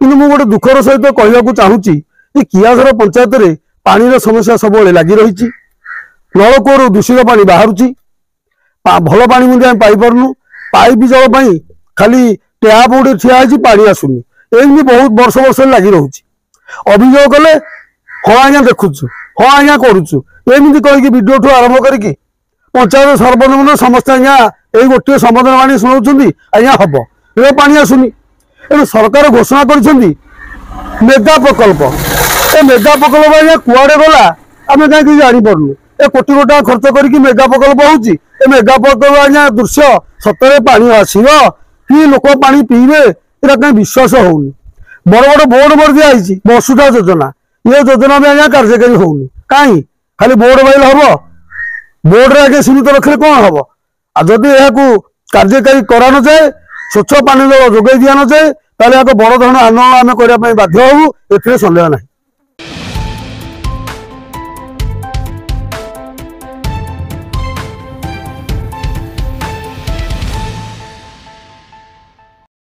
କିନ୍ତୁ ମୁଁ ଗୋଟେ ଦୁଃଖର ସହିତ କହିବାକୁ ଚାହୁଁଛି ଯେ କିଆଝର ପଞ୍ଚାୟତରେ ପାଣିର ସମସ୍ୟା ସବୁବେଳେ ଲାଗି ରହିଛି। ନଳକୂଅରୁ ଦୂଷିତ ପାଣି ବାହାରୁଛି, ଭଲ ପାଣି ମଧ୍ୟ ଆମେ ପାଇପାରୁନୁ। ପାଇପ୍ ଜଳ ପାଇଁ ଖାଲି ଟ୍ୟାପ ଗୋଟେ ଠିଆ ହେଇଛି, ପାଣି ଆସୁନି। ଏମିତି ବହୁତ ବର୍ଷ ବର୍ଷ ଲାଗି ରହୁଛି। ଅଭିଯୋଗ କଲେ ହଁ ଆଜ୍ଞା ଦେଖୁଛୁ, ହଁ ଆଜ୍ଞା କରୁଛୁ, ଏମିତି କହିକି ଭିଡିଓଠୁ ଆରମ୍ଭ କରିକି ପଞ୍ଚାୟତ ସରପଞ୍ଚ ସମସ୍ତେ ଆଜ୍ଞା ଏଇ ଗୋଟିଏ ସମାଧାନ ଆଣି ଶୁଣାଉଛନ୍ତି, ଆଜ୍ଞା ହବ, ଏବେ ପାଣି ଆସୁନି। ଏଣୁ ସରକାର ଘୋଷଣା କରିଛନ୍ତି ମେଗା ପ୍ରକଳ୍ପ। ଏ ମେଗା ପ୍ରକଳ୍ପ ଆଜ୍ଞା କୁଆଡେ ଗଲା ଆମେ କାହିଁକି ଜାଣିପାରୁନୁ। ଏ କୋଟି କୋଟି ଟଙ୍କା ଖର୍ଚ୍ଚ କରିକି ମେଗା ପ୍ରକଳ୍ପ ହଉଛି। ଏ ମେଗା ପ୍ରକଳ୍ପ ଆଜ୍ଞା ଦୃଶ୍ୟ ସତରେ ପାଣି ଆସିବ କି ଲୋକ ପାଣି ପିଇବେ, ଏଟା କାହିଁ ବିଶ୍ୱାସ ହଉନି। ବଡ ବଡ ବୋର୍ଡ ମରି ଦିଆଯାଇଛି ବସୁଧା ଯୋଜନା, ଏ ଯୋଜନା ବି ଆଜ୍ଞା କାର୍ଯ୍ୟକାରୀ ହଉନି। କାହିଁ ଖାଲି ବୋର୍ଡ ବାଇଲେ ହବ? ବୋର୍ଡରେ ଆଜ୍ଞା ସୀମିତ ରଖିଲେ କଣ ହବ? ଆଉ ଯଦି ଏହାକୁ କାର୍ଯ୍ୟକାରୀ କରା ନଯାଏ, ସ୍ୱଚ୍ଛ ପାନୀୟ ଜଳ ଯୋଗାଇ ଦିଆ ନଯାଏ, ତାହେଲେ ଏକ ବଡ ଧରଣର ଆନ୍ଦୋଳନ ଆମେ କରିବା ପାଇଁ ବାଧ୍ୟ ହବୁ, ଏଥିରେ ସନ୍ଦେହ ନାହିଁ।